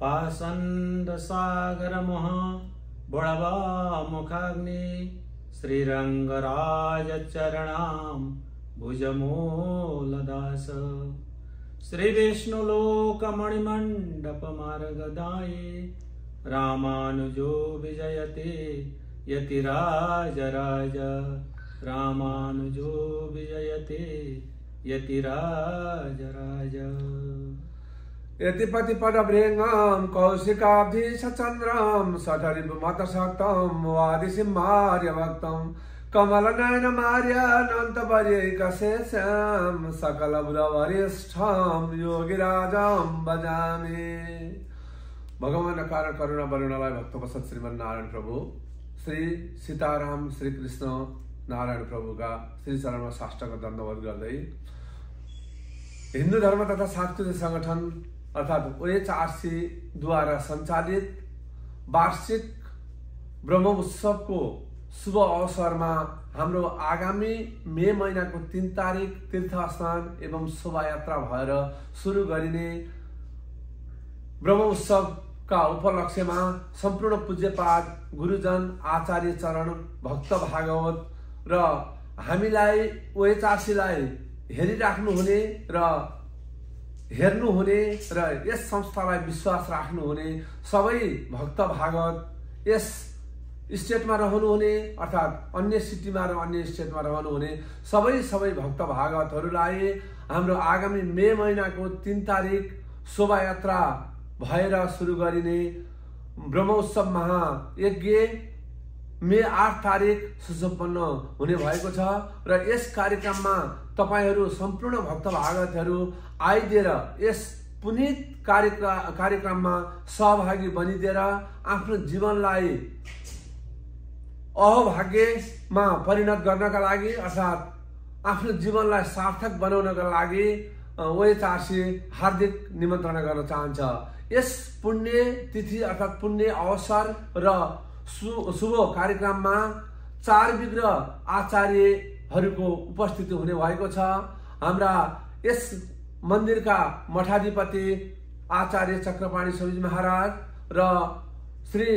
पाषण्डसागरमः बडवामुखाग्नि श्रीरङ्गराजचरणां भुजमूलदास श्रीविष्णुलोकमणिमण्डपमार्गदाये रामानुजो विजयते यतिराजराज रामानुजो विजयते यतिराजराज यतिपतिपदभृङ्गं कौशिकाब्धिशचन्द्रं सठरिपुमतशक्तं वादिसिंहार्यभक्तं कमलनयनमार्यानन्तवर्यैकशेषं सकलबुधवरिष्ठं योगिराजं भजामि। भगवान कारण करुणा बरुणालाई भक्तवत्सल श्रीमन नारायण प्रभु श्री सीताराम श्री कृष्ण नारायण प्रभुका श्री चरणमा साष्टाङ्ग दण्डवत गर्दै हिन्दू धर्म तथा सांस्कृतिक संगठन अर्थात OHRC द्वारा सञ्चालित वार्षिक ब्रह्म उत्सवको शुभ अवसरमा हाम्रो आगामी मे महिनाको 3 तारिक तीर्थस्नान एवं शोभायात्रा भएर सुरु गरिने ब्रह्म उत्सवका उपलक्ष्यमा सम्पूर्ण पूज्यपाद गुरुजन आचार्य चरण भक्त भागवत र हामीलाई OHRC लाई हेरिराख्नु हुने र हेर्नु हुने र यस संस्थालाई विश्वास राख्नु हुने सबै भक्त भागवत यस स्टेटमा रहनु हुने अर्थात अन्य सिटीमा र अन्य स्टेटमा रहनु हुने सबै भक्त भागवतहरूलाई हाम्रो आगामी मे महिनाको 3 तारिक शोभायात्रा भएर सुरु गरिने ब्रह्म उत्सव महायज्ञ मे 8 तारिक सुसम्पन्न हुने भएको छ र यस कार्यक्रममा तपाईहरू सम्पूर्ण भक्त भागवतहरू आइदिएर यस पुनीत कार्यक्रममा सहभागी बनिदिएर आफ्नो जीवनलाई अहोभाग्यमा परिणत गर्नका लागि अर्थात आफ्नो जीवनलाई सार्थक बनाउनका लागि OHRC हार्दिक निमन्त्रणा गर्न चाहन्छ। यस पुण्य तिथि अर्थात पुण्य अवसर र शुभ कार्यक्रममा 4 विग्रह आचार्यहरूको उपस्थिति हुने भएको छ। हाम्रा यस मन्दिरका मठाधिपति आचार्य चक्रपाणी स्वामीजी महाराज र श्री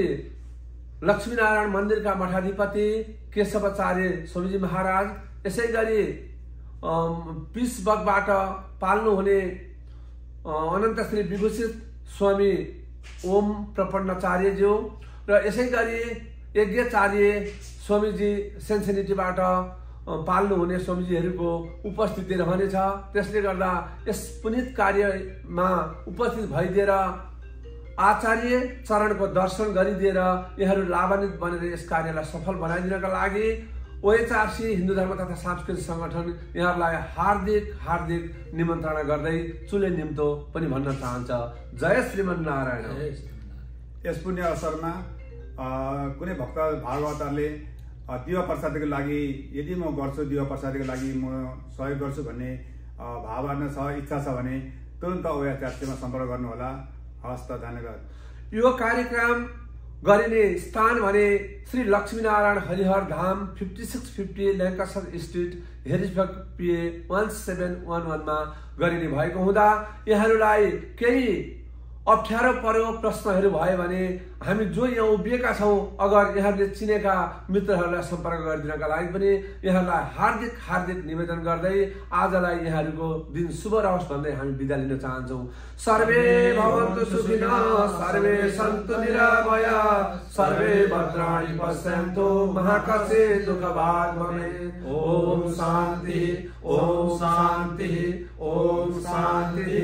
लक्ष्मीनारायण मन्दिरका मठाधिपति केशवाचार्य स्वामीजी महाराज, यसै गरी पिसबगबाट पाल्नु हुने अनन्त श्री विभूषित स्वामी ओम प्रपन्नाचार्यज्यू र यसै गरी यज्ञाचार्य स्वामीजी सेन्सिनिटीबाट पाल्नु हुने स्वामीजीहरूको उपस्थिति रहनेछ। त्यसले गर्दा यस पुनीत कार्यमा उपस्थित भइदिएर आचार्य चरणको दर्शन गरिदिएर यहाँहरू लाभान्वित बनेर यस कार्यलाई सफल बनाइदिनका लागि OHRC हिन्दू धर्म तथा सांस्कृतिक संगठन यहाँहरूलाई हार्दिक निमन्त्रणा गर्दै चुले निम्तो पनि भन्न चाहन्छ। जय श्रीमन नारायण। यस पुण्य अवसरमा कुनै भक्त भागवतहरूले दिवा प्रसादको लागि यदि म गर्छु दिवा प्रसादको लागि म सहयोग गर्छु भन्ने भावना छ इच्छा छ भने तुरन्त OHRCमा सम्पर्क गर्नुहोला। हस्त धन्यवाद। यो कार्यक्रम गरिने स्थान भने श्री लक्ष्मीनारायण हरिहर धाम 5650 ल्याङ्कासर स्ट्रिट हेरिसबर्ग PA 1711 मा गरिने भएको हुँदा यहाँहरूलाई केही अप्ठ्यारो पर्यो प्रश्नहरू भयो भने हामी जो यहाँ उभिएका छौं अगर यहाँहरूले चिनेका मित्रहरूलाई सम्पर्क गरिदिनका लागि पनि यहाँहरूलाई हार्दिक निवेदन गर्दै आजलाई यहाँहरूको दिन शुभ रहोस् भन्दै हामी बिदा लिन चाहन्छौं। सर्वे भवन्तु सुखिनः सर्वे सन्तु निरामया सर्वे भद्राणि पश्यन्तु मा कश्चित् दुःखभाग् भवेत्। ओम शान्ति ओम शान्ति ओम शान्ति।